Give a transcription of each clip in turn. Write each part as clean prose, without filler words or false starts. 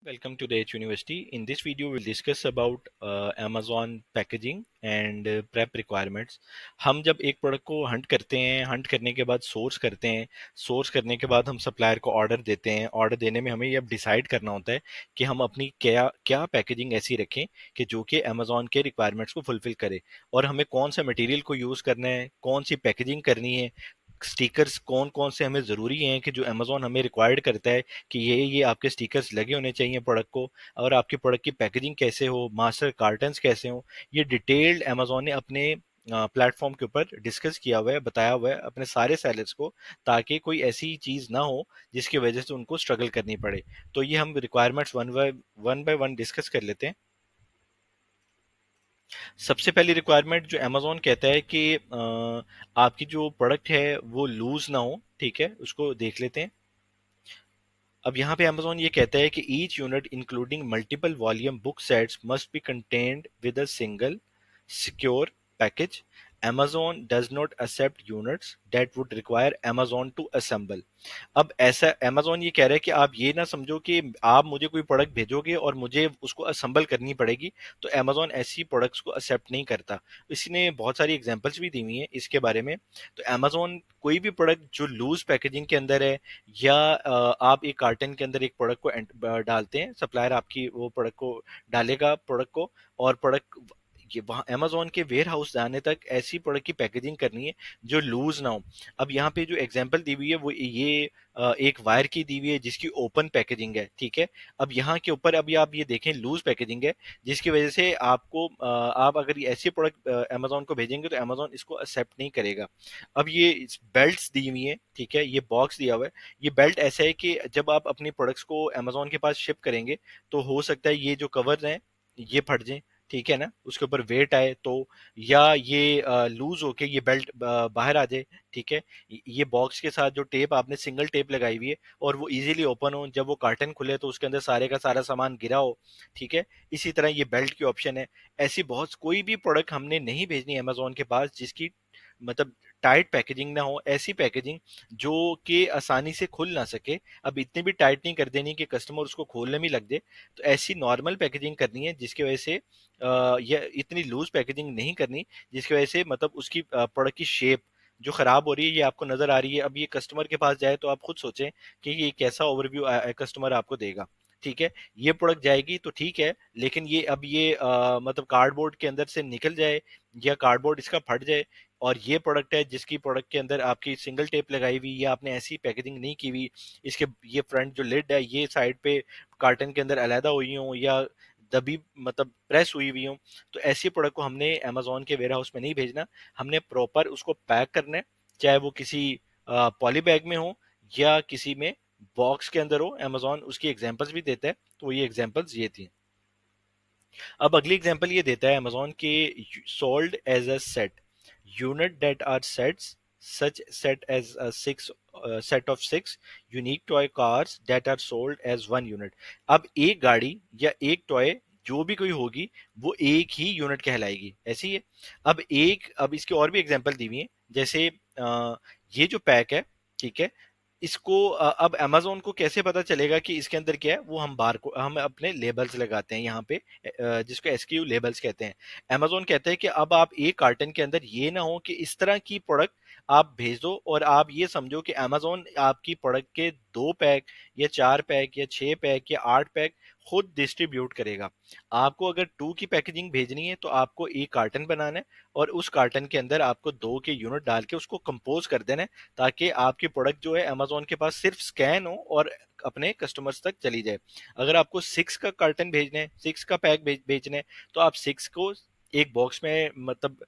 Welcome to the H University. In this video, we'll discuss about Amazon packaging and prep requirements. हम जब एक product को Hunt करते हैं, हंट करने के बाद सोर्स करते हैं, सोर्स करने के बाद हम सप्लायर को ऑर्डर देते हैं, ऑर्डर देने में हमें ये अब डिसाइड करना होता है कि हम अपनी क्या क्या पैकेजिंग ऐसी रखें कि जो कि Amazon के रिक्वायरमेंट्स को फुलफिल करे, और हमें कौन सा मटेरियल को यूज़ करना है, कौन सी पैकेजिंग करनी है, स्टिकर्स कौन कौन से हमें ज़रूरी हैं कि जो अमेजोन हमें रिक्वायर्ड करता है कि ये आपके स्टिकर्स लगे होने चाहिए प्रोडक्ट को, और आपके प्रोडक्ट की पैकेजिंग कैसे हो, मास्टर कार्टन्स कैसे हो। ये डिटेल्ड अमेजोन ने अपने प्लेटफॉर्म के ऊपर डिस्कस किया हुआ है, बताया हुआ है अपने सारे सेलर्स को, ताकि कोई ऐसी चीज़ ना हो जिसकी वजह से उनको स्ट्रगल करनी पड़े। तो ये हम requirements one by one discuss कर लेते हैं। सबसे पहली रिक्वायरमेंट जो अमेजोन कहता है कि आपकी जो प्रोडक्ट है वो लूज ना हो, ठीक है, उसको देख लेते हैं। अब यहाँ पे अमेजोन ये कहता है कि each unit including multiple volume book sets must be contained with a single secure package. Amazon does not accept units that would require Amazon to assemble। अब ऐसा अमेजोन ये कह रहा है कि आप ये ना समझो कि आप मुझे कोई प्रोडक्ट भेजोगे और मुझे उसको असेंबल करनी पड़ेगी। तो अमेजोन ऐसी प्रोडक्ट्स को एक्सेप्ट नहीं करता। इसने बहुत सारी एग्जांपल्स भी दी हुई हैं इसके बारे में। तो अमेजोन कोई भी प्रोडक्ट जो लूज पैकेजिंग के अंदर है, या आप एक कार्टन के अंदर एक प्रोडक्ट को डालते हैं, सप्लायर आपकी वो प्रोडक्ट को डालेगा प्रोडक्ट को, और प्रोडक्ट ये वहाँ अमेजोन के वेयर हाउस जाने तक ऐसी प्रोडक्ट की पैकेजिंग करनी है जो लूज ना हो। अब यहाँ पे जो एग्जांपल दी हुई है वो ये एक वायर की दी हुई है जिसकी ओपन पैकेजिंग है, ठीक है। अब यहाँ के ऊपर अभी आप ये देखें लूज पैकेजिंग है, जिसकी वजह से आपको आप अगर ये ऐसी प्रोडक्ट अमेजोन को भेजेंगे तो अमेजोन इसको एक्सेप्ट नहीं करेगा। अब ये बेल्ट्स दी हुई है, ठीक है, ये बॉक्स दिया हुआ है। ये बेल्ट ऐसा है कि जब आप अपनी प्रोडक्ट्स को अमेजोन के पास शिप करेंगे तो हो सकता है ये जो कवर है ये फट जाए, ठीक है ना, उसके ऊपर वेट आए तो, या ये लूज होके ये बेल्ट बाहर आ जाए, ठीक है। ये बॉक्स के साथ जो टेप आपने सिंगल टेप लगाई हुई है और वो इजीली ओपन हो, जब वो कार्टन खुले तो उसके अंदर सारे का सारा सामान गिरा हो, ठीक है। इसी तरह ये बेल्ट की ऑप्शन है। ऐसी बहुत कोई भी प्रोडक्ट हमने नहीं भेजनी अमेजोन के पास जिसकी मतलब टाइट पैकेजिंग ना हो, ऐसी पैकेजिंग जो कि आसानी से खुल ना सके। अब इतनी भी टाइट नहीं कर देनी कि कस्टमर उसको खोलने में लग जाए। तो ऐसी नॉर्मल पैकेजिंग करनी है जिसकी वजह से या इतनी लूज पैकेजिंग नहीं करनी जिसकी वजह से मतलब उसकी प्रोडक्ट की शेप जो खराब हो रही है ये आपको नजर आ रही है। अब ये कस्टमर के पास जाए तो आप खुद सोचें कि ये कैसा ओवरव्यू कस्टमर आपको देगा, ठीक है। ये प्रोडक्ट जाएगी तो ठीक है, लेकिन ये अब ये मतलब कार्डबोर्ड के अंदर से निकल जाए या कार्डबोर्ड इसका फट जाए, और ये प्रोडक्ट है जिसकी प्रोडक्ट के अंदर आपकी सिंगल टेप लगाई हुई या आपने ऐसी पैकेजिंग नहीं की हुई, इसके ये फ्रंट जो लिड है ये साइड पे कार्टन के अंदर अलहदा हुई हो या दबी मतलब प्रेस हुई हुई हो, तो ऐसी प्रोडक्ट को हमने अमेजोन के वेयर हाउस में नहीं भेजना। हमने प्रॉपर उसको पैक करना है, चाहे वो किसी पॉली बैग में हो या किसी में बॉक्स के अंदर हो। अमेजोन उसकी एग्जांपल्स भी देता है, तो ये एग्जांपल्स ये थी। अब अगली एग्जांपल ये देता है अमेजोन के, sold as a set, unit that are sets such set as a six set of six unique toy cars that are sold as one unit. अब एक गाड़ी या एक टॉय जो भी कोई होगी वो एक ही यूनिट कहलाएगी, ऐसी है। अब इसके और भी एग्जांपल दी हुई है, जैसे ये जो पैक है, ठीक है, इसको अब अमेजोन को कैसे पता चलेगा कि इसके अंदर क्या है, वो हम बार को हम अपने लेबल्स लगाते हैं यहाँ पे, जिसको एसक्यू लेबल्स कहते हैं। अमेजोन कहता है कि अब आप एक कार्टन के अंदर ये ना हो कि इस तरह की प्रोडक्ट आप भेज दो और आप ये समझो कि अमेजोन आपकी प्रोडक्ट के 2 पैक या 4 पैक या 6 पैक या 8 पैक खुद डिस्ट्रीब्यूट करेगा। आपको अगर 2 की पैकेजिंग भेजनी है तो आपको एक कार्टन बनाना है और उस कार्टन के अंदर आपको 2 के यूनिट डाल के उसको कंपोज कर देना है, ताकि आपकी प्रोडक्ट जो है अमेजोन के पास सिर्फ स्कैन हो और अपने कस्टमर्स तक चली जाए। अगर आपको 6 का कार्टन भेजना है, 6 का पैक भेजना है, तो आप 6 को एक बॉक्स में मतलब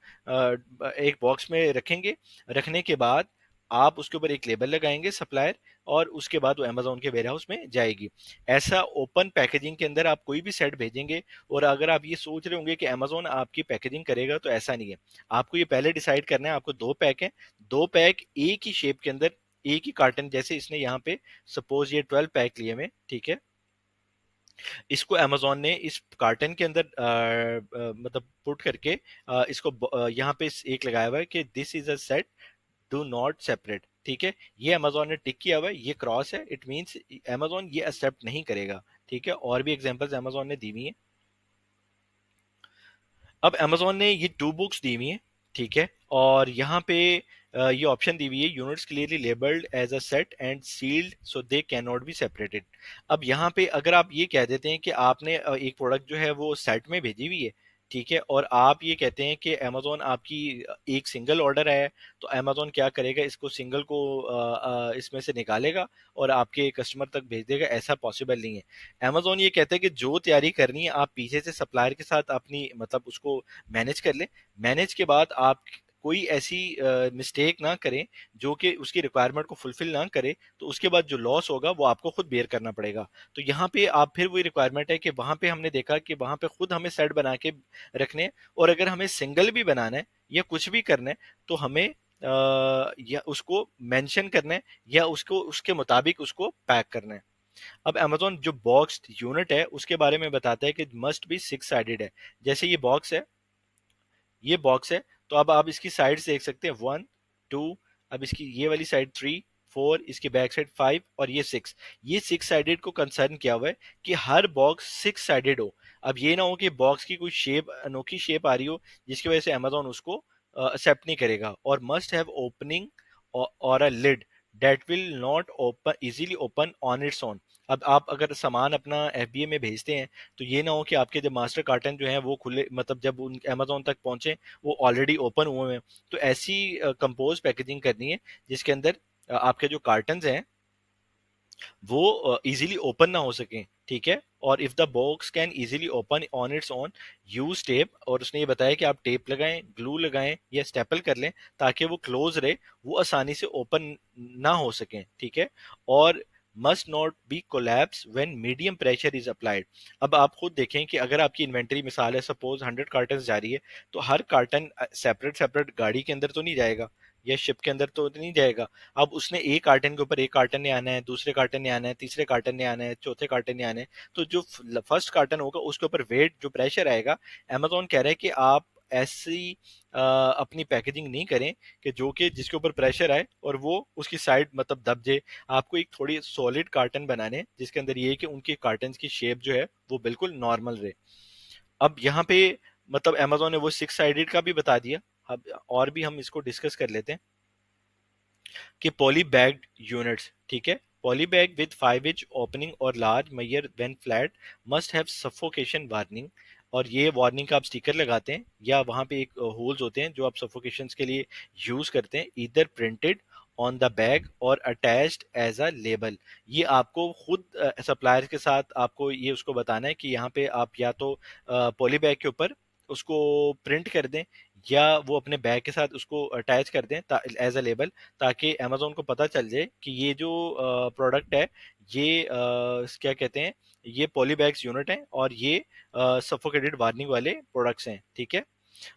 एक बॉक्स में रखेंगे। रखने के बाद आप उसके ऊपर एक लेबल लगाएंगे सप्लायर, और उसके बाद वो अमेजोन के वेयर हाउस में जाएगी। ऐसा ओपन पैकेजिंग के अंदर आप कोई भी सेट भेजेंगे, और अगर आप ये सोच रहे होंगे कि अमेजोन आपकी पैकेजिंग करेगा, तो ऐसा नहीं है। आपको ये पहले डिसाइड करना है, आपको 2 पैक है, 2 पैक एक ही शेप के अंदर, एक ही कार्टन, जैसे इसने यहाँ पे सपोज ये 12 पैक लिए में, ठीक है। इसको अमेजोन ने इस कार्टन के अंदर मतलब पुट करके इसको यहाँ पे एक लगाया हुआ है कि this is a set, do not separate, ठीक है। ये अमेजोन ने टिक किया हुआ है, ये क्रॉस है, इट मींस अमेजोन ये एक्सेप्ट नहीं करेगा, ठीक है, और भी एग्जांपल्स अमेजोन ने दी हुई हैं। अब अमेजोन ने ये टू बुक्स दी हुई हैं, ठीक है, और यहाँ पे ये ऑप्शन दी हुई है, units clearly labelled as a set and sealed so they can not be separated. अब यहाँ पे अगर आप ये कह देते हैं कि आपने एक प्रोडक्ट जो है वो सेट में भेजी हुई है, ठीक है, और आप ये कहते हैं कि अमेजोन आपकी एक सिंगल ऑर्डर है, तो अमेजोन क्या करेगा, इसको सिंगल को इसमें से निकालेगा और आपके कस्टमर तक भेज देगा, ऐसा पॉसिबल नहीं है। अमेजोन ये कहता है कि जो तैयारी करनी है आप पीछे से सप्लायर के साथ अपनी मतलब उसको मैनेज कर लें। मैनेज के बाद आप कोई ऐसी मिस्टेक ना करें जो कि उसकी रिक्वायरमेंट को फुलफिल ना करे, तो उसके बाद जो लॉस होगा वो आपको खुद बेयर करना पड़ेगा। तो यहाँ पे आप फिर वही रिक्वायरमेंट है कि वहां पे हमने देखा कि वहां पे खुद हमें सेट बना के रखने हैं, और अगर हमें सिंगल भी बनाना है या कुछ भी करना है तो हमें या उसको मेंशन करना है या उसको उसके मुताबिक उसको पैक करना है। अब अमेजोन जो बॉक्स यूनिट है उसके बारे में बताता है कि मस्ट बी सिक्स साइडेड है। जैसे ये बॉक्स है, तो अब आप इसकी साइड देख सकते हैं, वन, टू, अब इसकी ये वाली साइड थ्री, फोर, इसकी बैक साइड फाइव, और ये सिक्स। ये सिक्स साइडेड को कंसर्न किया हुआ है कि हर बॉक्स सिक्स साइडेड हो। अब ये ना हो कि बॉक्स की कोई शेप, अनोखी शेप आ रही हो जिसकी वजह से अमेजोन उसको एक्सेप्ट नहीं करेगा। और मस्ट हैव ओपनिंग और a lid that will not open easily open on its own. अब आप अगर सामान अपना एफबीए में भेजते हैं, तो ये ना हो कि आपके जब मास्टर कार्टन जो है वो खुले, मतलब जब उन अमेजोन तक पहुंचे वो ऑलरेडी ओपन हुए हैं। तो ऐसी कंपोज पैकेजिंग करनी है जिसके अंदर आपके जो कार्टन्स हैं वो इजीली ओपन ना हो सकें, ठीक है। और if the box can easily open on its own, use tape, और उसने ये बताया कि आप टेप लगाएं, ग्लू लगाएं या स्टेपल कर लें ताकि वो क्लोज रहे, वो आसानी से ओपन ना हो सकें, ठीक है। और must not be collapse when medium pressure is applied. अब आप खुद देखें कि अगर आपकी इन्वेंट्री मिसाल है, सपोज 100 कार्टन जा रही है, तो हर कार्टन सेपरेट सेपरेट गाड़ी के अंदर तो नहीं जाएगा या शिप के अंदर तो नहीं जाएगा। अब उसने एक कार्टन के ऊपर एक कार्टन ने आना है, दूसरे कार्टन ने आना है, तीसरे कार्टन ने आना है, चौथे कार्टन ने आना है। तो जो फर्स्ट कार्टन होगा उसके ऊपर वेट जो प्रेशर आएगा, अमेजोन कह रहा है कि आप ऐसी अपनी पैकेजिंग नहीं करें कि जो कि जिसके ऊपर प्रेशर आए और वो उसकी साइड मतलब दब जाए। आपको एक थोड़ी सॉलिड कार्टन बनाने हैं जिसके अंदर ये है कि उनके कार्टन की शेप जो है वो बिल्कुल नॉर्मल रहे। अब यहाँ पे मतलब अमेजोन ने वो सिक्स साइडेड का भी बता दिया। अब और भी हम इसको डिस्कस कर लेते हैं कि पॉली बैग्ड यूनिट्स, ठीक है, poly bag with 5 inch opening or large मैयर when flat must have suffocation warning. और ये वार्निंग का आप स्टिकर लगाते हैं या वहां पे एक होल्स होते हैं जो आप सफोकेशन के लिए यूज करते हैं, इधर प्रिंटेड ऑन द बैग और अटैच्ड एज अ लेबल। ये आपको खुद सप्लायर के साथ आपको ये उसको बताना है कि यहाँ पे आप या तो पॉली बैग के ऊपर उसको प्रिंट कर दें या वो अपने बैग के साथ उसको अटैच कर दें एज अ लेबल, ताकि अमेजोन को पता चल जाए कि ये जो प्रोडक्ट है ये क्या कहते हैं, ये पॉलीबैग्स यूनिट है और ये सफोकेटेड वार्निंग वाले प्रोडक्ट्स हैं, ठीक है।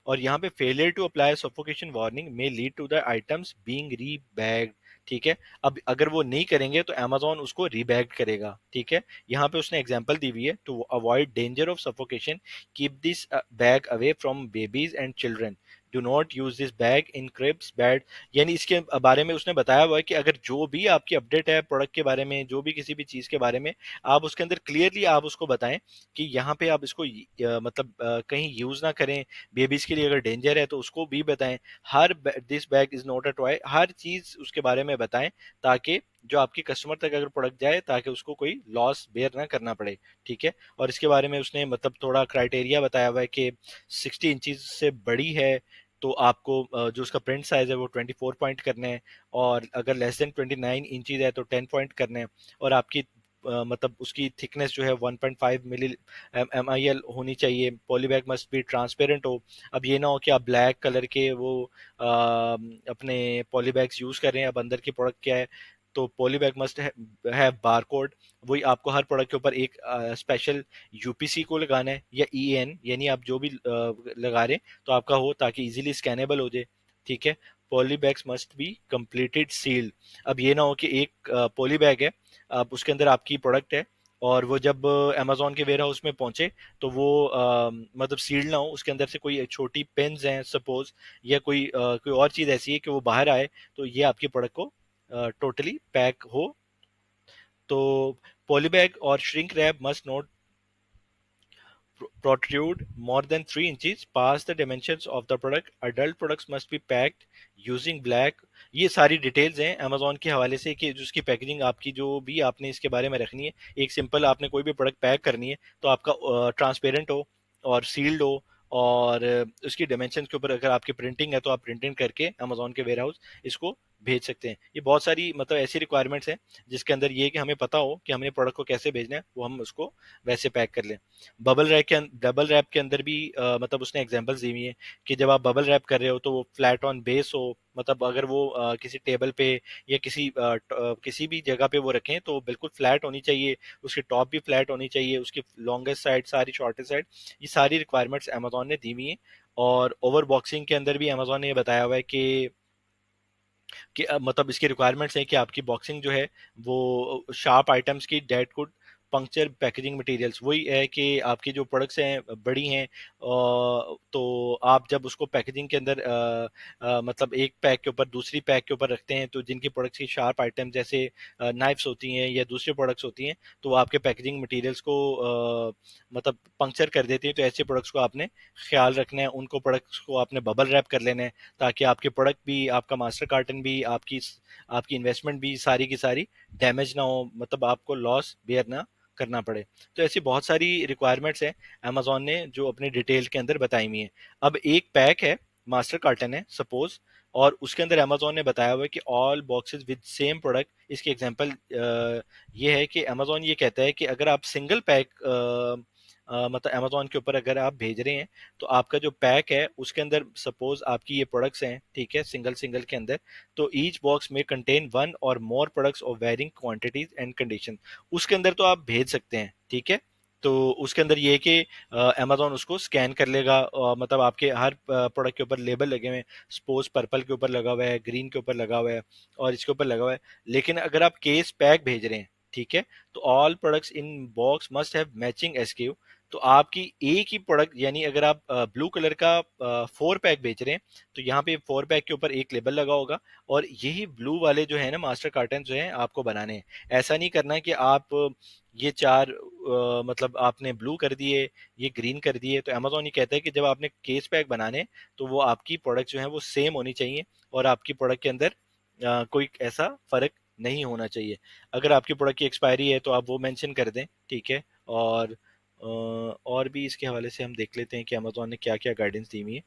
और यहाँ पे failure to apply suffocation warning may lead to the items being rebagged, ठीक है। अब अगर वो नहीं करेंगे तो अमेजोन उसको रीबैग करेगा, ठीक है। यहाँ पे उसने एग्जांपल दी हुई है, to avoid danger of suffocation keep this bag away from babies and children, do not use this bag in cribs bed. यानी इसके बारे में उसने बताया हुआ है कि अगर जो भी आपकी अपडेट है प्रोडक्ट के बारे में, जो भी किसी भी चीज के बारे में, आप उसके अंदर क्लियरली आप उसको बताएं कि यहाँ पे आप इसको मतलब कहीं यूज ना करें, बेबीज के लिए अगर डेंजर है तो उसको भी बताएं। हर this bag is not a toy, हर चीज उसके बारे में बताएं ताकि जो आपके कस्टमर तक अगर प्रोडक्ट जाए ताकि उसको कोई लॉस बेयर ना करना पड़े, ठीक है। और इसके बारे में उसने मतलब थोड़ा क्राइटेरिया बताया हुआ है कि 60 इंचज से बड़ी है तो आपको जो उसका प्रिंट साइज है वो 24 पॉइंट करना है, और अगर लेस देन 29 इंचज है तो 10 पॉइंट करना है। और आपकी मतलब उसकी थिकनेस जो है 1.5 मिली MIL होनी चाहिए। पॉलीबैग मस्ट बी ट्रांसपेरेंट हो। अब ये ना हो कि आप ब्लैक कलर के वो अपने पॉलीबैग्स यूज कर रहे हैं, अब अंदर की प्रोडक्ट क्या है, तो polybag must have bar code. वही आपको हर प्रोडक्ट के ऊपर एक स्पेशल यूपीसी को लगाना है या ईएन, यानी आप जो भी लगा रहे हैं तो आपका हो ताकि इजीली स्कैनेबल हो जाए, ठीक है। Polybags must be completed sealed. अब ये ना हो कि एक पॉलीबैग है, अब उसके अंदर आपकी प्रोडक्ट है और वो जब अमेजोन के वेयर हाउस में पहुंचे तो वो मतलब सील्ड ना हो, उसके अंदर से कोई छोटी पेन्स हैं सपोज, या कोई और चीज ऐसी है कि वो बाहर आए, तो ये आपकी प्रोडक्ट को टोटली पैक हो। तो Polybag or shrink wrap must not protrude more than 3 inches past the dimensions of the product. Adult products must be packed using black. ये सारी डिटेल्स हैं अमेजोन के हवाले से कि जिसकी पैकेजिंग आपकी जो भी आपने इसके बारे में रखनी है, एक सिंपल आपने कोई भी प्रोडक्ट पैक करनी है तो आपका ट्रांसपेरेंट हो और सील्ड हो, और उसकी डायमेंशन के ऊपर अगर आपकी प्रिंटिंग है तो आप प्रिंटिंग करके अमेजोन के वेयर हाउस इसको भेज सकते हैं। ये बहुत सारी मतलब ऐसी रिक्वायरमेंट्स हैं जिसके अंदर ये है कि हमें पता हो कि हमने प्रोडक्ट को कैसे भेजना है, वो हम उसको वैसे पैक कर लें। बबल रैप के अंदर भी मतलब उसने एग्जांपल्स दी हुई है कि जब आप बबल रैप कर रहे हो तो वो फ्लैट ऑन बेस हो, मतलब अगर वो किसी टेबल पे या किसी भी जगह पे वो रखें तो बिल्कुल फ्लैट होनी चाहिए, उसकी टॉप भी फ्लैट होनी चाहिए, उसकी लॉन्गेस्ट साइड सारी शॉर्टेस्ट साइड, ये सारी रिक्वायरमेंट्स अमेजोन ने दी हुई हैं। और ओवर बॉक्सिंग के अंदर भी अमेजोन ने ये बताया हुआ है कि मतलब इसकी रिक्वायरमेंट्स हैं कि आपकी बॉक्सिंग जो है वो शार्प आइटम्स की that could puncture packaging materials, वही है कि आपकी जो प्रोडक्ट्स हैं बड़ी हैं तो आप जब उसको पैकेजिंग के अंदर मतलब एक पैक के ऊपर दूसरी पैक के ऊपर रखते हैं तो जिनकी प्रोडक्ट्स की शार्प आइटम जैसे नाइफ्स होती हैं या दूसरी प्रोडक्ट्स होती हैं तो वो आपके पैकेजिंग मटेरियल्स को मतलब पंक्चर कर देती हैं। तो ऐसे प्रोडक्ट्स को आपने ख्याल रखना है, उनको प्रोडक्ट्स को आपने बबल रैप कर लेना है ताकि आपके प्रोडक्ट भी, आपका मास्टर कार्टन भी, आपकी आपकी इन्वेस्टमेंट भी सारी की सारी डैमेज ना हो, मतलब आपको लॉस बेयर ना करना पड़े। तो ऐसी बहुत सारी रिक्वायरमेंट्स हैं अमेजोन ने जो अपने डिटेल के अंदर बताई हुई हैं। अब एक पैक है, मास्टर कार्टन है सपोज, और उसके अंदर अमेजोन ने बताया हुआ है कि all boxes with same product. इसकी एग्जांपल ये है कि अमेजोन ये कहता है कि अगर आप सिंगल पैक मतलब अमेजोन के ऊपर अगर आप भेज रहे हैं तो आपका जो पैक है उसके अंदर सपोज आपकी ये प्रोडक्ट्स हैं, ठीक है, सिंगल सिंगल के अंदर, तो ईच बॉक्स में contain one or more products of varying quantities and condition, उसके अंदर तो आप भेज सकते हैं, ठीक है। तो उसके अंदर ये है कि अमेजोन उसको स्कैन कर लेगा, मतलब आपके हर प्रोडक्ट के ऊपर लेबल लगे हुए हैं, सपोज पर्पल के ऊपर लगा हुआ है, ग्रीन के ऊपर लगा हुआ है और इसके ऊपर लगा हुआ है। लेकिन अगर आप केस पैक भेज रहे हैं, ठीक है, तो all products in box must have matching SQ. तो आपकी एक ही प्रोडक्ट, यानी अगर आप ब्लू कलर का 4 पैक बेच रहे हैं तो यहाँ पे 4 पैक के ऊपर एक लेबल लगा होगा और यही ब्लू वाले जो है ना मास्टर कार्टन जो है आपको बनाने हैं। ऐसा नहीं करना कि आप ये चार मतलब आपने ब्लू कर दिए, ये ग्रीन कर दिए। तो अमेजोन ये कहता है कि जब आपने केस पैक बनाने हैं, तो वो आपकी प्रोडक्ट जो है वो सेम होनी चाहिए और आपकी प्रोडक्ट के अंदर कोई ऐसा फर्क नहीं होना चाहिए। अगर आपकी प्रोडक्ट की एक्सपायरी है तो आप वो मेंशन कर दें, ठीक है। और भी इसके हवाले से हम देख लेते हैं कि अमेजोन ने क्या क्या गाइडेंस दी हुई है।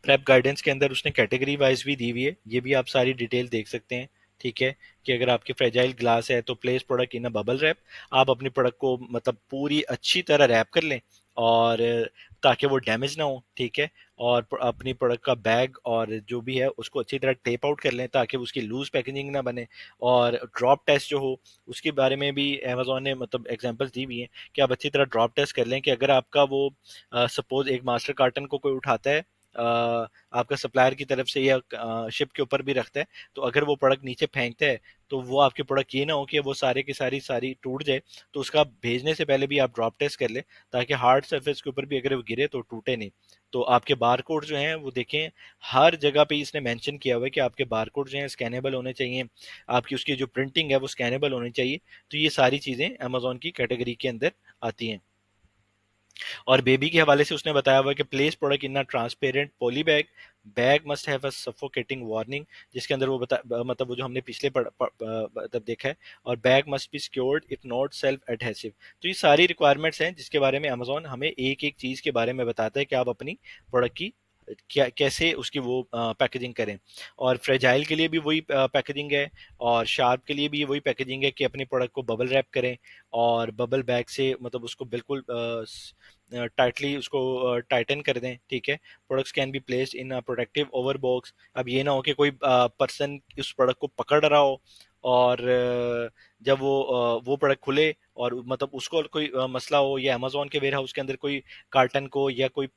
प्रेप गाइडेंस के अंदर उसने कैटेगरी वाइज भी दी हुई है, ये भी आप सारी डिटेल देख सकते हैं, ठीक है। कि अगर आपकी फ्रेजाइल ग्लास है तो place product in a bubble wrap, आप अपनी प्रोडक्ट को मतलब पूरी अच्छी तरह रैप कर लें और ताकि वो डैमेज ना हो, ठीक है। और अपनी प्रोडक्ट का बैग और जो भी है उसको अच्छी तरह टेप आउट कर लें ताकि उसकी लूज पैकेजिंग ना बने। और ड्रॉप टेस्ट जो हो उसके बारे में भी अमेजोन ने मतलब एग्जांपल्स दी हुई हैं कि आप अच्छी तरह ड्रॉप टेस्ट कर लें कि अगर आपका वो सपोज एक मास्टर कार्टन को कोई उठाता है आपका सप्लायर की तरफ से या शिप के ऊपर भी रखता है, तो अगर वो प्रोडक्ट नीचे फेंकता है तो वो आपके प्रोडक्ट ये ना हो कि वो सारे की सारी सारी टूट जाए। तो उसका भेजने से पहले भी आप ड्रॉप टेस्ट कर लें ताकि हार्ड सरफेस के ऊपर भी अगर वो गिरे तो टूटे नहीं। तो आपके बारकोड जो हैं वो देखें, हर जगह पे इसने मेंशन किया हुआ है कि आपके बारकोड जो हैं स्कैनेबल होने चाहिए, आपकी उसकी जो प्रिंटिंग है वो स्कैनेबल होनी चाहिए। तो ये सारी चीज़ें अमेजोन की कैटेगरी के अंदर आती हैं। और बेबी के हवाले से उसने बताया हुआ है कि place product in a transparent poly bag, bag must have a suffocating warning, जिसके अंदर वो बता मतलब वो जो हमने पिछले मतलब देखा है। और bag must be secured if not self adhesive. तो ये सारी रिक्वायरमेंट्स हैं जिसके बारे में अमेजोन हमें एक एक चीज़ के बारे में बताता है कि आप अपनी प्रोडक्ट की क्या कैसे उसकी वो पैकेजिंग करें। और फ्रेजाइल के लिए भी वही पैकेजिंग है और शार्प के लिए भी वही पैकेजिंग है कि अपने प्रोडक्ट को बबल रैप करें और बबल बैग से मतलब उसको बिल्कुल टाइटली उसको टाइटन कर दें, ठीक है। Products can be placed in a protective over box. अब ये ना हो कि कोई पर्सन उस प्रोडक्ट को पकड़ रहा हो और जब वो प्रोडक्ट खुले और मतलब उसको कोई मसला हो, या अमेजोन के वेयर हाउस के अंदर कोई कार्टन को या कोई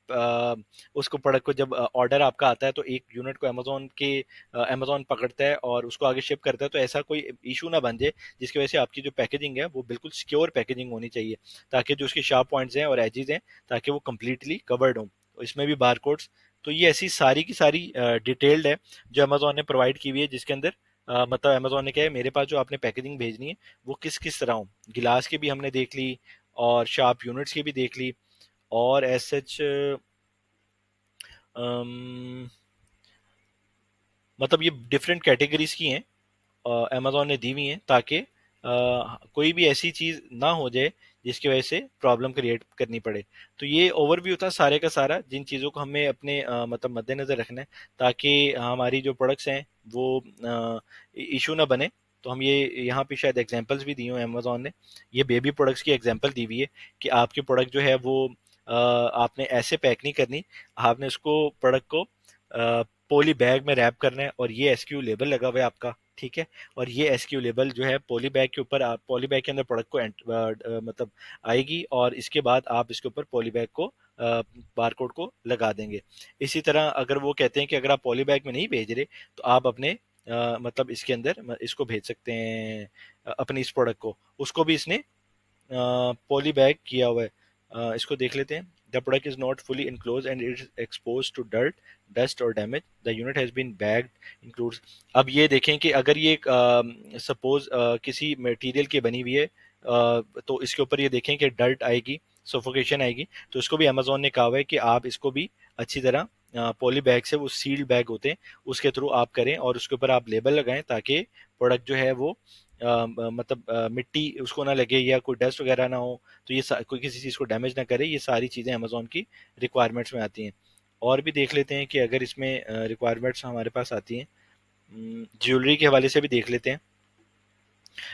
उसको प्रोडक्ट को जब ऑर्डर आपका आता है तो एक यूनिट को अमेजोन पकड़ता है और उसको आगे शिप करता है, तो ऐसा कोई इशू ना बन जाए जिसकी वजह से आपकी जो पैकेजिंग है वो बिल्कुल सिक्योर पैकेजिंग होनी चाहिए ताकि जो उसके शार्प पॉइंट्स हैं और एजेस हैं ताकि वो कम्प्लीटली कवर्ड हों। तो इसमें भी बारकोड्स, तो ये ऐसी सारी की सारी डिटेल्ड है जो अमेजोन ने प्रोवाइड की हुई है जिसके अंदर मतलब अमेजोन ने क्या है, मेरे पास जो आपने पैकेजिंग भेजनी है वो किस किस तरह हो, गिलास की भी हमने देख ली और शार्प यूनिट्स की भी देख ली, और एज सच मतलब ये डिफरेंट कैटेगरीज की हैं, अमेजोन ने दी हुई हैं, ताकि कोई भी ऐसी चीज ना हो जाए जिसकी वजह से प्रॉब्लम क्रिएट करनी पड़े। तो ये ओवरव्यू था सारे का सारा, जिन चीज़ों को हमें अपने मतलब मद्देनजर रखना है ताकि हमारी जो प्रोडक्ट्स हैं वो इशू ना बने। तो हम ये यहाँ पे शायद एग्जांपल्स भी दिए हुए हैं अमेजोन ने, ये बेबी प्रोडक्ट्स की एग्जांपल दी हुई है कि आपकी प्रोडक्ट जो है वो आपने ऐसे पैक नहीं करनी, आपने उसको प्रोडक्ट को पोली बैग में रैप करना है, और ये एसक्यू लेबल लगा हुआ है आपका, ठीक है। और ये एसक्यू लेबल जो है पॉली बैग के ऊपर, आप पॉली बैग के अंदर प्रोडक्ट को मतलब आएगी, और इसके बाद आप इसके ऊपर पॉली बैग को बारकोड को लगा देंगे। इसी तरह अगर वो कहते हैं कि अगर आप पॉली बैग में नहीं भेज रहे तो आप अपने मतलब इसके अंदर इसको भेज सकते हैं, अपनी इस प्रोडक्ट को, उसको भी इसने पॉली बैग किया हुआ है। इसको देख लेते हैं। The product is not fully enclose and it is expose to dirt, dust or damage, the unit has been bagged includes. अब ये देखें कि अगर ये सपोज किसी मटेरियल की बनी हुई है, तो इसके ऊपर ये देखें कि डर्ट आएगी, सफोकेशन आएगी, तो इसको भी अमेजोन ने कहा हुआ है कि आप इसको भी अच्छी तरह पॉली बैग से, वो सील्ड बैग होते हैं उसके थ्रू आप करें, और उसके ऊपर आप लेबल लगाएं ताकि प्रोडक्ट जो है वो मतलब मिट्टी उसको ना लगे या कोई डस्ट वगैरह ना हो, तो ये कोई किसी चीज़ को डैमेज ना करे। ये सारी चीज़ें अमेजोन की रिक्वायरमेंट्स में आती हैं। और भी देख लेते हैं कि अगर इसमें रिक्वायरमेंट्स हमारे पास आती हैं, ज्वेलरी के हवाले से भी देख लेते हैं।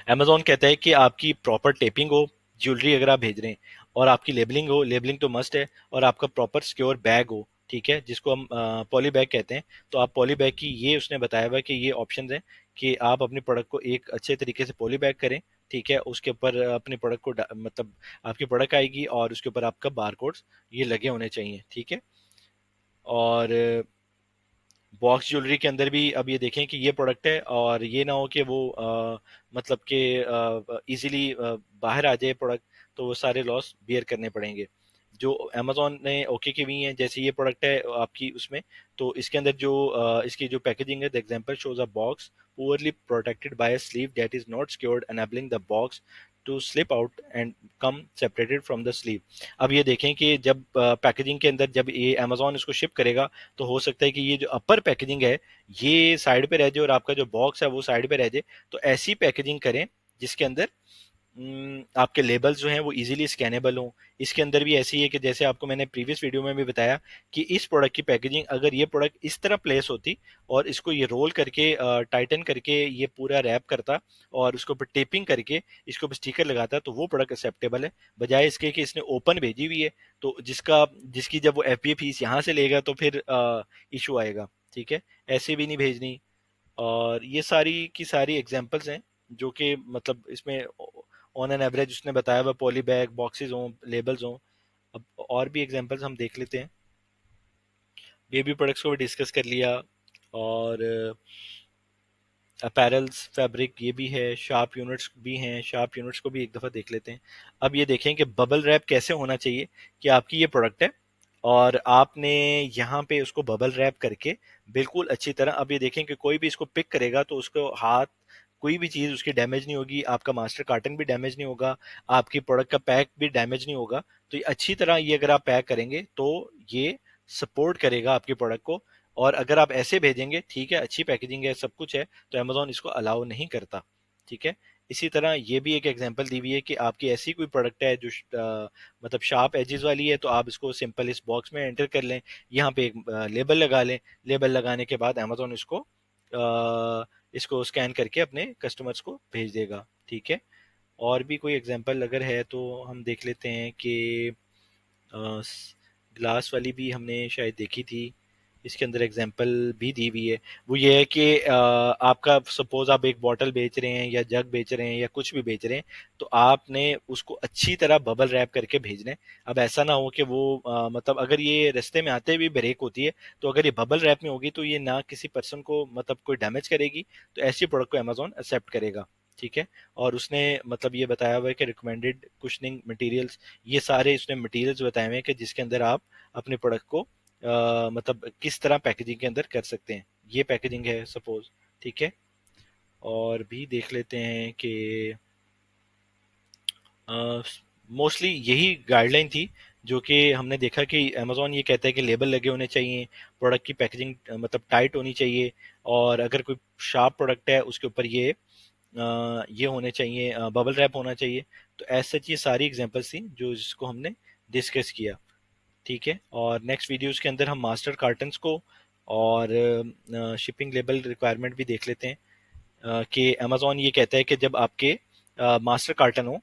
अमेजोन कहता है कि आपकी प्रॉपर टेपिंग हो ज्वेलरी अगर आप भेज रहे हैं, और आपकी लेबलिंग हो, लेबलिंग तो मस्ट है, और आपका प्रॉपर सिक्योर बैग हो, ठीक है, जिसको हम पॉली बैग कहते हैं। तो आप पॉली बैग की, ये उसने बताया हुआ है कि ये ऑप्शंस हैं कि आप अपनी प्रोडक्ट को एक अच्छे तरीके से पॉली बैग करें, ठीक है, उसके ऊपर अपनी प्रोडक्ट को मतलब आपकी प्रोडक्ट आएगी और उसके ऊपर आपका बारकोड्स ये लगे होने चाहिए, ठीक है। और बॉक्स ज्वेलरी के अंदर भी अब ये देखें कि ये प्रोडक्ट है, और ये ना हो कि वो मतलब कि इजीली बाहर आ जाए प्रोडक्ट, तो वो सारे लॉस बियर करने पड़ेंगे। जो अमेजोन ने ओके की हुई है, जैसे ये प्रोडक्ट है आपकी उसमें, तो इसके अंदर जो इसकी जो पैकेजिंग है, the example shows a box poorly protected by a sleeve that is not secured, enabling the box to slip out and come separated from the sleeve। अब ये देखें कि जब पैकेजिंग के अंदर जब ये अमेजोन इसको शिप करेगा, तो हो सकता है कि ये जो अपर पैकेजिंग है ये साइड पे रह जाए और आपका जो बॉक्स है वो साइड पे रह जाए। तो ऐसी पैकेजिंग करें जिसके अंदर आपके लेबल्स जो हैं वो इजीली स्कैनेबल हों। इसके अंदर भी ऐसी है कि जैसे आपको मैंने प्रीवियस वीडियो में भी बताया कि इस प्रोडक्ट की पैकेजिंग, अगर ये प्रोडक्ट इस तरह प्लेस होती और इसको ये रोल करके टाइटन करके ये पूरा रैप करता और उसके ऊपर टेपिंग करके इसके ऊपर स्टिकर लगाता, तो वो प्रोडक्ट एक्सेप्टेबल है। बजाय इसके कि इसने ओपन भेजी हुई है, तो जिसकी जब वो एफबीए फीस यहाँ से लेगा तो फिर इशू आएगा, ठीक है। ऐसे भी नहीं भेजनी। और ये सारी की सारी एग्जांपल्स हैं जो कि मतलब इसमें ऑन एन एवरेज उसने बताया हुआ, पॉली बैग, बॉक्सेस हों, लेबल्स हों। अब और भी एग्जांपल्स हम देख लेते हैं। बेबी प्रोडक्ट्स को भी डिस्कस कर लिया, और अपैरल्स, फैब्रिक ये भी है, शार्प यूनिट्स भी हैं, शार्प यूनिट्स को भी एक दफ़ा देख लेते हैं। अब ये देखें कि बबल रैप कैसे होना चाहिए, कि आपकी ये प्रोडक्ट है और आपने यहाँ पे उसको बबल रैप करके बिल्कुल अच्छी तरह, अब ये देखें कि कोई भी इसको पिक करेगा तो उसको हाथ, कोई भी चीज़ उसकी डैमेज नहीं होगी, आपका मास्टर कार्टन भी डैमेज नहीं होगा, आपकी प्रोडक्ट का पैक भी डैमेज नहीं होगा। तो ये अच्छी तरह ये अगर आप पैक करेंगे तो ये सपोर्ट करेगा आपकी प्रोडक्ट को। और अगर आप ऐसे भेजेंगे, ठीक है, अच्छी पैकेजिंग है, सब कुछ है, तो अमेजोन इसको अलाउ नहीं करता, ठीक है। इसी तरह ये भी एक एग्जांपल दी हुई है कि आपकी ऐसी कोई प्रोडक्ट है जो मतलब शार्प एजेस वाली है, तो आप इसको सिंपल इस बॉक्स में एंटर कर लें, यहाँ पे एक लेबल लगा लें, लेबल लगाने के बाद अमेजोन इसको स्कैन करके अपने कस्टमर्स को भेज देगा, ठीक है। और भी कोई एग्जांपल अगर है तो हम देख लेते हैं कि ग्लास वाली भी हमने शायद देखी थी, इसके अंदर एग्जांपल भी दी हुई है। वो ये है कि आपका सपोज आप एक बॉटल बेच रहे हैं या जग बेच रहे हैं या कुछ भी बेच रहे हैं, तो आपने उसको अच्छी तरह बबल रैप करके भेजना है। अब ऐसा ना हो कि वो मतलब अगर ये रास्ते में आते हुए ब्रेक होती है, तो अगर ये बबल रैप में होगी तो ये ना किसी पर्सन को मतलब कोई डैमेज करेगी, तो ऐसी प्रोडक्ट को अमेजोन एक्सेप्ट करेगा, ठीक है। और उसने मतलब ये बताया हुआ है कि रिकमेंडेड कुशनिंग मटेरियल्स, ये सारे उसने मटेरियल्स बताए हुए हैं कि जिसके अंदर आप अपने प्रोडक्ट को मतलब किस तरह पैकेजिंग के अंदर कर सकते हैं। ये पैकेजिंग है सपोज, ठीक है। और भी देख लेते हैं कि मोस्टली यही गाइडलाइन थी जो कि हमने देखा कि अमेज़ॉन ये कहता है कि लेबल लगे होने चाहिए, प्रोडक्ट की पैकेजिंग मतलब टाइट होनी चाहिए, और अगर कोई शार्प प्रोडक्ट है उसके ऊपर ये होने चाहिए, बबल रैप होना चाहिए। तो ऐसे सच ये सारी एग्जांपल्स थी जो जिसको हमने डिस्कस किया। ठीक है, और नेक्स्ट वीडियोस के अंदर हम मास्टर कार्टन्स को और शिपिंग लेबल रिक्वायरमेंट भी देख लेते हैं। कि अमेज़ॉन ये कहता है कि जब आपके मास्टर कार्टन हो,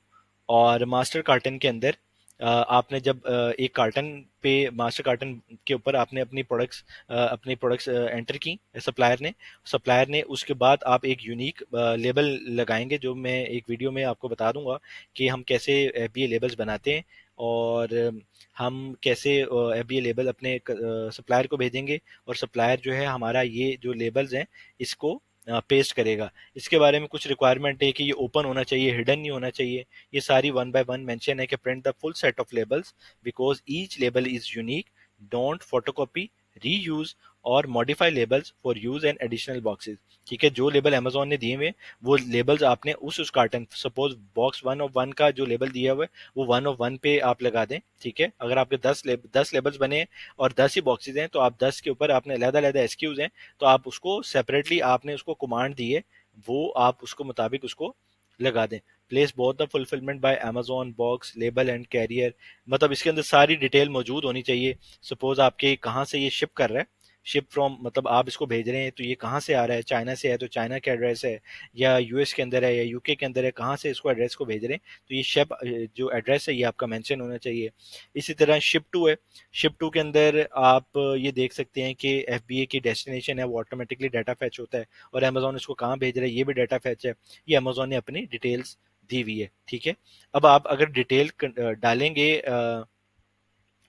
और मास्टर कार्टन के अंदर आपने जब एक कार्टन पे मास्टर कार्टन के ऊपर आपने अपनी प्रोडक्ट्स एंटर की सप्लायर ने उसके बाद आप एक यूनिक लेबल लगाएंगे, जो मैं एक वीडियो में आपको बता दूंगा कि हम कैसे एफबीए लेबल्स बनाते हैं, और हम कैसे एफबीए लेबल अपने सप्लायर को भेजेंगे, और सप्लायर जो है हमारा ये जो लेबल्स हैं इसको पेस्ट करेगा। इसके बारे में कुछ रिक्वायरमेंट है कि ये ओपन होना चाहिए, हिडन नहीं होना चाहिए। ये सारी वन बाय वन मेंशन है कि print the full set of labels because each label is unique, don't photocopy, reuse or modify labels for use and additional boxes. ठीक है, जो लेबल अमेजोन ने दिए हुए वो लेबल्स आपने उस कार्टन, सपोज बॉक्स 1 ऑफ 1 का जो लेबल दिया हुआ है वो 1 ऑफ 1 पे आप लगा दें। ठीक है, अगर आपके 10 लेबल्स बने हैं और 10 ही बॉक्सेज हैं, तो आप 10 के ऊपर आपने अलग-अलग एसक्यूज हैं, तो आप उसको सेपरेटली आपने उसको कमांड दी है, वो आप उसको मुताबिक उसको लगा दें। Place both the fulfilment by Amazon box label and carrier, मतलब इसके अंदर सारी डिटेल मौजूद होनी चाहिए। सपोज आपके कहाँ से ये शिप कर रहा है, शिप फ्रॉम मतलब आप इसको भेज रहे हैं तो ये कहाँ से आ रहा है, चाइना से है तो चाइना का एड्रेस है, या यूएस के अंदर है या यूके के अंदर है, कहाँ से इसको एड्रेस को भेज रहे हैं, तो ये शिप जो एड्रेस है ये आपका मेंशन होना चाहिए। इसी तरह शिप टू है, शिप टू के अंदर आप ये देख सकते हैं कि एफबीए की डेस्टिनेशन है वो ऑटोमेटिकली डाटा फैच होता है, और अमेजोन इसको कहाँ भेज रहा है ये भी डाटा फैच है। ये अमेजोन ने अपनी डिटेल्स दी हुई है। ठीक है, अब आप अगर डिटेल डालेंगे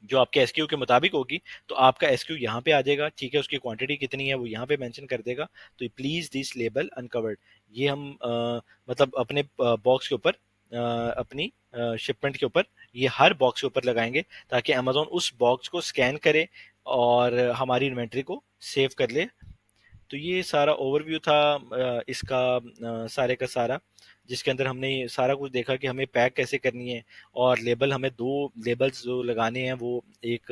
जो आपके एसक्यू के मुताबिक होगी, तो आपका एसक्यू यहाँ पे आ जाएगा। ठीक है, उसकी क्वांटिटी कितनी है वो यहाँ पे मेंशन कर देगा। तो प्लीज दिस लेबल अनकवर्ड, ये हम मतलब अपने बॉक्स के ऊपर अपनी शिपमेंट के ऊपर ये हर बॉक्स के ऊपर लगाएंगे, ताकि अमेजोन उस बॉक्स को स्कैन करे और हमारी इन्वेंट्री को सेव कर ले। तो ये सारा ओवरव्यू था इसका सारे का सारा, जिसके अंदर हमने ये सारा कुछ देखा कि हमें पैक कैसे करनी है, और लेबल हमें दो लेबल्स जो लगाने हैं वो एक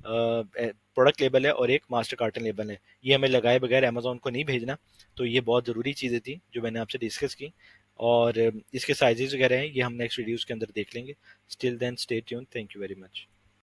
प्रोडक्ट लेबल है और एक मास्टर कार्टन लेबल है। ये हमें लगाए बगैर अमेजोन को नहीं भेजना। तो ये बहुत ज़रूरी चीज़ें थी जो मैंने आपसे डिस्कस की, और इसके साइजेस वगैरह हैं ये हम नेक्स्ट वीडियोज़ के अंदर देख लेंगे। Still then stay tune, thank you very much.